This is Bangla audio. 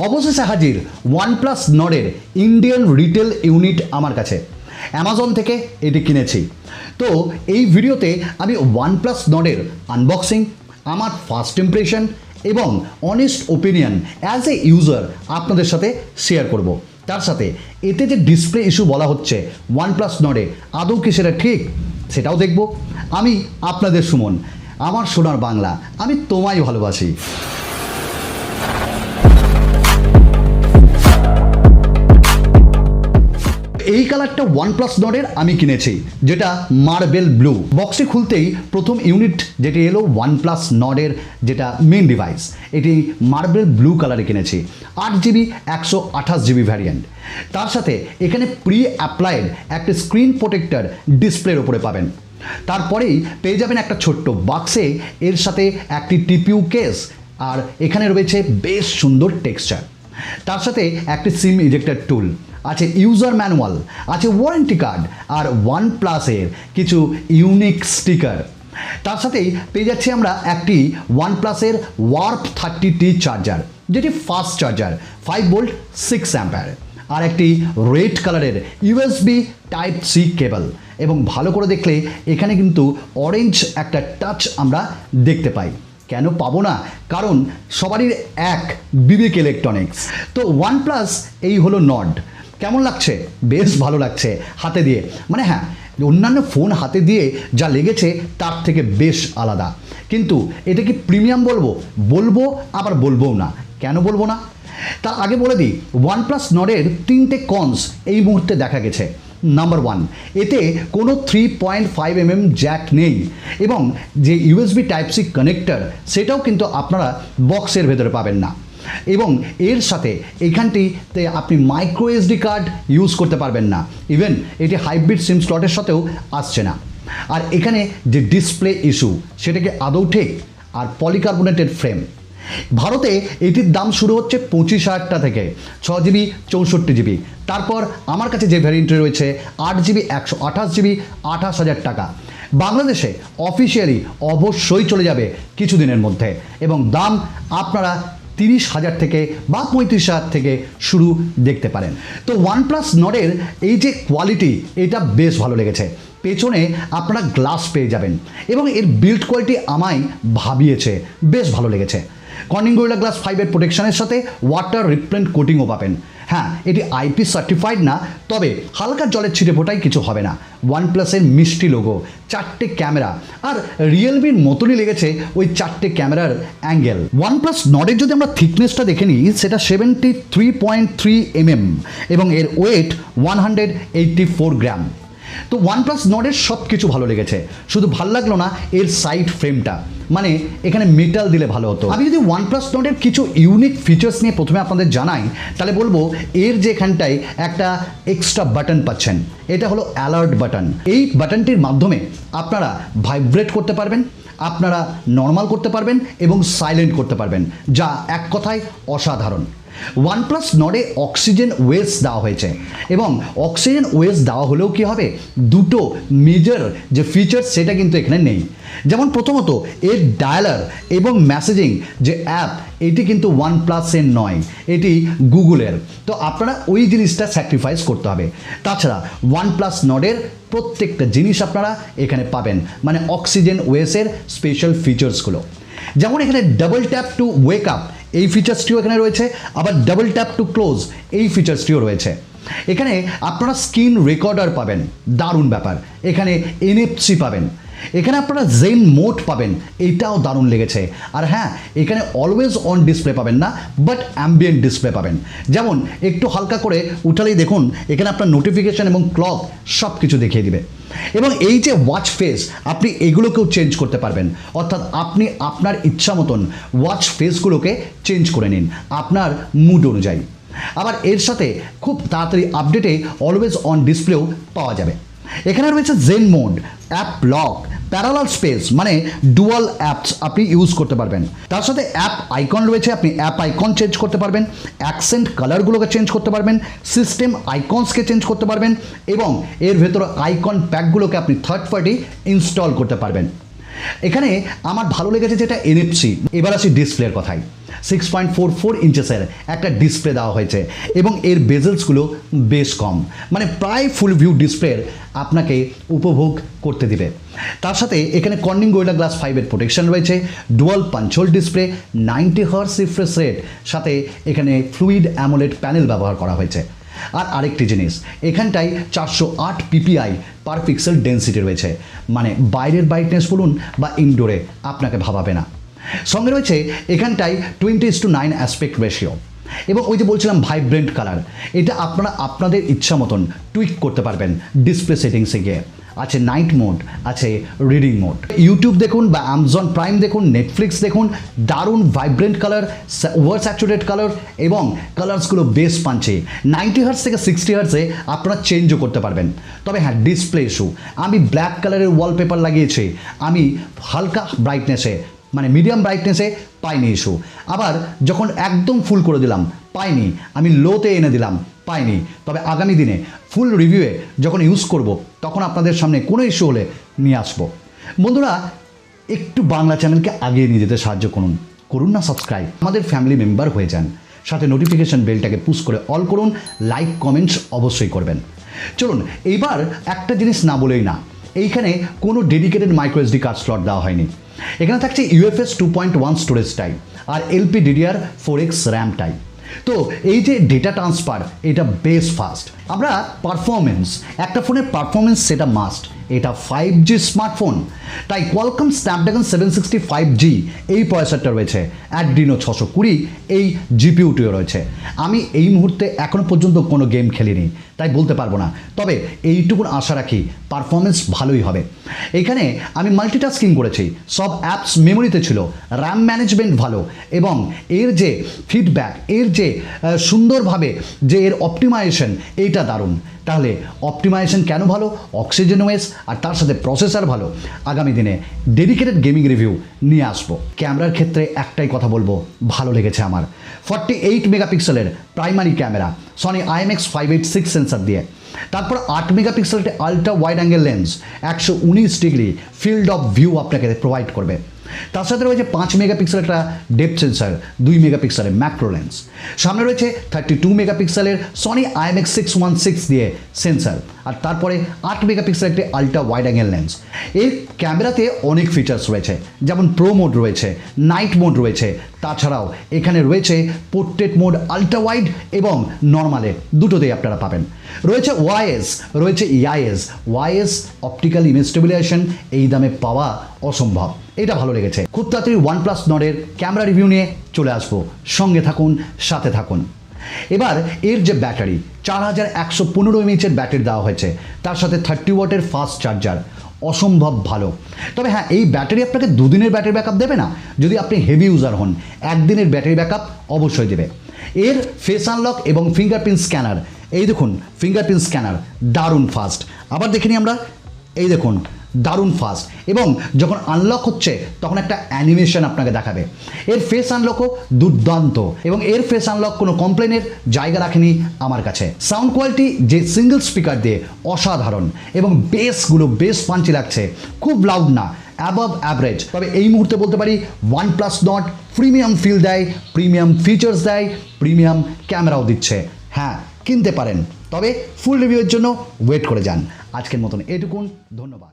অবশেষে হাজির ওয়ানপ্লাস নডের ইন্ডিয়ান রিটেল ইউনিট আমার কাছে। অ্যামাজন থেকে এটি কিনেছি। তো এই ভিডিওতে আমি ওয়ানপ্লাস নডের আনবক্সিং, আমার ফার্স্ট ইমপ্রেশন এবং honest opinion as a user আপনাদের সাথে শেয়ার করব। তার সাথে এতে যে ডিসপ্লে ইস্যু বলা হচ্ছে ওয়ানপ্লাস নডে, আদৌ কি সেটা ঠিক সেটাও দেখব। আমি আপনাদের সুমন, আমার সোনার বাংলা, আমি তোমায় ভালোবাসি। এই কালারটা ওয়ানপ্লাস নডের আমি কিনেছি, যেটা মার্বেল ব্লু। বক্সে খুলতেই প্রথম ইউনিট যেটি এলো ওয়ানপ্লাস নডের যেটা মেন ডিভাইস, এটি মার্বেল ব্লু কালারে কিনেছি। 8GB 128GB variant. তার সাথে এখানে প্রি অ্যাপ্লাইড একটা স্ক্রিন প্রোটেক্টর ডিসপ্লের ওপরে পাবেন। তারপরেই পেয়ে যাবেন একটা ছোট্ট বাক্সে এর সাথে একটি টিপিউ কেস, আর এখানে রয়েছে বেশ সুন্দর টেক্সচার। তার সাথে একটি সিম ইজেক্টর টুল আছে, ইউজার ম্যানুয়াল আছে, ওয়ারেন্টি কার্ড আর ওয়ানপ্লাসের কিছু ইউনিক স্টিকার। তার সাথেই পেয়ে যাচ্ছি আমরা একটি ওয়ানপ্লাসের ওয়ার্প 30T চার্জার, যেটি ফাস্ট চার্জার, 5V 6 অ্যাম্পিয়ার, আর একটি রেড কালারের USB Type-C কেবল। এবং ভালো করে দেখলে এখানে কিন্তু অরেঞ্জ একটা টাচ আমরা দেখতে পাই। কেন পাবো না? কারণ সবারই এক বিবেক ইলেকট্রনিক্স। তো ওয়ানপ্লাস এই হলো নড। কেমন লাগছে? বেশ ভালো লাগছে হাতে দিয়ে। মানে হ্যাঁ, অন্যান্য ফোন হাতে দিয়ে যা লেগেছে তার থেকে বেশ আলাদা। কিন্তু এটা কি প্রিমিয়াম বলবো আবার বলবো না। কেন বলবো না? তার আগে বলে দিই, ওয়ানপ্লাস নডের 3টে কনস এই মুহূর্তে দেখা গেছে। নাম্বার 1, এতে কোনো 3.5mm জ্যাক নেই, এবং যে USB Type-C কানেক্টর সেটাও কিন্তু আপনারা বক্সের ভেতরে পাবেন না। এবং এর সাথে এইখানটিতে আপনি মাইক্রো SD কার্ড ইউজ করতে পারবেন না। ইভেন এটি হাইব্রিড সিম স্লটের সাথেও আসছে না। আর এখানে যে ডিসপ্লে ইস্যু, সেটা কি আদৌ ঠিক? আর পলিকার্বনেটেড ফ্রেম। ভারতে এটির দাম শুরু হচ্ছে 25,000 থেকে, 6GB 64GB। তারপর আমার কাছে যে ভ্যারিয়েন্টটি রয়েছে 8GB 128GB 28,000 টাকা। বাংলাদেশে অফিসিয়ালি অবশ্যই চলে যাবে কিছুদিনের মধ্যে, এবং দাম আপনারা 30,000 থেকে বা 35,000 থেকে শুরু দেখতে পারেন। তো ওয়ানপ্লাস নডের এই যে কোয়ালিটি, এটা বেশ ভালো লেগেছে। পেছনে আপনারা গ্লাস পেয়ে যাবেন, এবং এর বিল্ড কোয়ালিটি আমায় ভাবিয়েছে, বেশ ভালো লেগেছে। কর্নিং গরিলা গ্লাস 5 প্রোটেকশনের সাথে ওয়াটার রিপ্লেন্ট কোটিংও পাবেন। হ্যাঁ, এটি IP সার্টিফাইড না, তবে হালকা জলের ছিটে ফোটাই কিছু হবে না। ওয়ানপ্লাসের মিষ্টি লোগো, 4টে ক্যামেরা, আর রিয়েলমির মতনই লেগেছে ওই 4টে ক্যামেরার অ্যাঙ্গেল। ওয়ানপ্লাস নডের যদি আমরা থিকনেসটা দেখে নিই, সেটা 73.3mm, এবং এর ওয়েট 184 গ্রাম। তো ওয়ানপ্লাস নডের সব কিছু ভালো লেগেছে, শুধু ভালো লাগলো না এর সাইড ফ্রেমটা, মানে এখানে মেটাল দিলে ভালো হতো। আমি যদি ওয়ানপ্লাস নডের কিছু ইউনিক ফিচার্স নিয়ে প্রথমে আপনাদের জানাই, তাহলে বলবো এর যে এখানটায় একটা এক্সট্রা বাটন পাচ্ছেন, এটা হলো অ্যালার্ট বাটন। এই বাটনটির মাধ্যমে আপনারা ভাইব্রেট করতে পারবেন, আপনারা নর্মাল করতে পারবেন এবং সাইলেন্ট করতে পারবেন, যা এক কথায় অসাধারণ। ওয়ানপ্লাস নডে অক্সিজেন ওয়েস দেওয়া হয়েছে, এবং অক্সিজেন ওয়েস দেওয়া হলেও কি হবে, দুটো মেজর যে ফিচার্স সেটা কিন্তু এখানে নেই। যেমন প্রথমত এর ডায়ালার এবং মেসেজিং যে অ্যাপ, এটি কিন্তু ওয়ানপ্লাসের নয়, এটি গুগলের। তো আপনারা ওই জিনিসটা স্যাক্রিফাইস করতে হবে। তাছাড়া ওয়ানপ্লাস নডের প্রত্যেকটা জিনিস আপনারা এখানে পাবেন, মানে অক্সিজেন ওয়েসের স্পেশাল ফিচার্সগুলো। যেমন এখানে double tap two wake up, এই ফিচার্সটিও এখানে রয়েছে, আবার ডাবল ট্যাপ টু ক্লোজ এই ফিচার্সটিও রয়েছে। এখানে আপনারা স্ক্রিন রেকর্ডার পাবেন, দারুণ ব্যাপার। এখানে NFC পাবেন, এখানে আপনারা জেন মোড পাবেন, এইটাও দারুণ লেগেছে। আর হ্যাঁ, এখানে অলওয়েজ অন ডিসপ্লে পাবেন না, বাট অ্যাম্বিয়েন্ট ডিসপ্লে পাবেন। যেমন একটু হালকা করে উঠালেই দেখুন এখানে আপনার নোটিফিকেশান এবং ক্লক সব কিছু দেখিয়ে দিবে। এবং এই যে ওয়াচ ফেস, আপনি এগুলোকেও চেঞ্জ করতে পারবেন, অর্থাৎ আপনি আপনার ইচ্ছা মতন ওয়াচ ফেসগুলোকে চেঞ্জ করে নিন আপনার মুড অনুযায়ী। আবার এর সাথে খুব তাড়াতাড়ি আপডেটে অলওয়েজ অন ডিসপ্লেও পাওয়া যাবে। এখানে রয়েছে zen mode, app lock, parallel space, মানে ডুয়াল অ্যাপস আপনি ইউজ করতে পারবেন। তার সাথে অ্যাপ আইকন রয়েছে, আপনি অ্যাপ আইকন চেঞ্জ করতে পারবেন, অ্যাকসেন্ট কালারগুলোকে চেঞ্জ করতে পারবেন, সিস্টেম আইকনসকে চেঞ্জ করতে পারবেন, এবং এর ভেতরে আইকন প্যাকগুলোকে আপনি থার্ড পার্টি ইনস্টল করতে পারবেন। এখানে আমার ভালো লেগেছে যেটা NFC। এবার আসি ডিসপ্লের কথায়। 6.44 ইঞ্চেসের একটা ডিসপ্লে দেওয়া হয়েছে এবং এর বেজেলসগুলো বেশ কম, মানে প্রায় ফুল ভিউ ডিসপ্লের আপনাকে উপভোগ করতে দিবে। তার সাথে এখানে কর্নিং গোরিলা গ্লাস 5-এর প্রোটেকশন রয়েছে, dual punch whole display, 90 hertz refresh rate, সাথে এখানে ফ্লুইড অ্যামোলেড প্যানেল ব্যবহার করা হয়েছে। আর আরেকটি জিনিস, এখানটায় 408 পিপিআই পার পিক্সেল ডেন্সিটি রয়েছে, মানে বাইরের ব্রাইটনেস বলুন বা ইনডোরে আপনাকে ভাবাবে না। সঙ্গে রয়েছে এখানটায় 20:9 অ্যাসপেক্ট রেশিও এবং ওই যে বলছিলাম ভাইব্রেন্ট কালার, এটা আপনারা আপনাদের ইচ্ছা মতন টুইক করতে পারবেন ডিসপ্লে সেটিংসে গিয়ে। আছে নাইট মোড, আছে রিডিং মোড। ইউটিউব দেখুন বা অ্যামাজন প্রাইম দেখুন, নেটফ্লিক্স দেখুন, দারুণ vibrant colour, over saturate colour এবং কালার্সগুলো বেশ পাঞ্চে। 90 হার্টজ থেকে 60 হার্টসে আপনারা চেঞ্জও করতে পারবেন। তবে হ্যাঁ, ডিসপ্লে ইস্যু, আমি ব্ল্যাক কালারের ওয়ালপেপার লাগিয়েছি, আমি হালকা ব্রাইটনেসে মানে মিডিয়াম ব্রাইটনেসে পাইনি ইস্যু। আবার যখন একদম ফুল করে দিলাম পাইনি, আমি লোতে এনে দিলাম পাইনি। তবে আগামী দিনে ফুল রিভিউয়ে যখন ইউজ করব তখন আপনাদের সামনে কোনো ইস্যু হলে নিয়ে আসবো। বন্ধুরা, একটু বাংলা চ্যানেলকে আগিয়ে নিয়ে যেতে সাহায্য করুন, করুন না সাবস্ক্রাইব, আমাদের ফ্যামিলি মেম্বার হয়ে যান, সাথে নোটিফিকেশন বেলটাকে পুশ করে অল করুন, লাইক কমেন্টস অবশ্যই করবেন। চলুন, এইবার একটা জিনিস না বলেই না, এইখানে কোনো dedicated micro SD card slot দেওয়া হয়নি। এখানে থাকছে UFS 2.1 স্টোরেজ টাইপ আর LPDDR4X র্যাম টাইপ। তো এই যে ডেটা ট্রান্সফার, এটা বেশ ফাস্ট। আমরা পারফরমেন্স, একটা ফোনের পারফরমেন্স সেটা মাস্ট, এটা 5G স্মার্টফোন, তাই কোয়ালকম স্ন্যাপড্রাগন 765G এই প্রসেসরটা রয়েছে, অ্যাড্রিনো 620 এই জিপিইউটিও রয়েছে। আমি এই মুহূর্তে এখনও পর্যন্ত কোনো গেম খেলিনি, তাই বলতে পারবো না, তবে এইটুকুন আশা রাখি পারফরমেন্স ভালোই হবে। এখানে আমি মাল্টিটাস্কিং করেছি, সব অ্যাপস মেমোরিতে ছিল, র্যাম ম্যানেজমেন্ট ভালো এবং এর যে ফিডব্যাক, এর যে সুন্দরভাবে যে এর অপটিমাইজেশন, এইটা দারুণ। তাহলে অপটিমাইজেশন কেন ভালো, অক্সিজেন ওএস আর তার সাথে প্রসেসর ভালো, আগামী দিনে ডেডিকেটেড গেমিং রিভিউ নিয়ে আসবো। ক্যামেরার ক্ষেত্রে একটাই কথা বলবো, ভালো লেগেছে আমার। 48 মেগাপিক্সেলের primary camera Sony IMX586 sensor দিয়ে, তারপর 8 মেগাপিক্সেলের ultra wide angle lens 119 degree field of view আপনাকে প্রোভাইড করবে। তার সাথে রয়েছে 5 মেগাপিক্সেলের একটা ডেপথ সেন্সার, 2 মেগাপিক্সেলের ম্যাক্রো লেন্স, সামনে রয়েছে 32 মেগাপিক্সেলের সনি IMX616 দিয়ে সেন্সার, আর তারপরে 8 মেগাপিক্সেলের একটি আলট্রা ওয়াইড অ্যাঙ্গেল লেন্স। এই ক্যামেরাতে অনেক ফিচার্স রয়েছে, যেমন প্রো মোড রয়েছে, নাইট মোড রয়েছে, তাছাড়াও এখানে রয়েছে পোর্ট্রেট মোড, আলট্রা ওয়াইড এবং নর্মালে দুটোতেই আপনারা পাবেন। রয়েছে ওয়াইএস, রয়েছে ইআইএস। ওয়াইএস অপটিক্যাল ইমেজ স্টেবিলাইজেশন এই দামে পাওয়া অসম্ভব, এটা ভালো লেগেছে। খুব তাড়াতাড়ি OnePlus নডের ক্যামেরা রিভিউ নিয়ে চলে আসবো, সঙ্গে থাকুন, সাথে থাকুন। এবার এর যে ব্যাটারি, 4115 mAh ব্যাটারি দেওয়া হয়েছে, তার সাথে 30 ওয়াটের ফাস্ট চার্জার, অসম্ভব ভালো। তবে হ্যাঁ, এই ব্যাটারি আপনাকে 2 দিনের ব্যাটারি ব্যাকআপ দেবে না, যদি আপনি হেভি ইউজার হন 1 দিনের ব্যাটারি ব্যাকআপ অবশ্যই দেবে। এর ফেস আনলক এবং ফিঙ্গারপ্রিন্ট স্ক্যানার, এই দেখুন ফিঙ্গারপ্রিন্ট স্ক্যানার দারুণ ফাস্ট। আবার দেখে নিই আমরা, এই দেখুন দারুণ ফাস্ট, এবং যখন আনলক হচ্ছে তখন একটা অ্যানিমেশন আপনাকে দেখাবে। এর ফেস আনলকও দুর্দান্ত এবং এর ফেস আনলক কোনো কমপ্লেনের জায়গা রাখেনি আমার কাছে। সাউন্ড কোয়ালিটি যে সিঙ্গেল স্পিকার দিয়ে অসাধারণ এবং বেসগুলো বেশ পাঞ্চি লাগছে, খুব লাউড না, অ্যাবভ অ্যাভারেজ। তবে এই মুহূর্তে বলতে পারি OnePlus নট প্রিমিয়াম ফিল দেয়, প্রিমিয়াম ফিচার্স দেয়, প্রিমিয়াম ক্যামেরাও দিচ্ছে। হ্যাঁ, কিনতে পারেন, তবে ফুল রিভিউয়ের জন্য ওয়েট করে যান। আজকের মতন এটুকুন, ধন্যবাদ।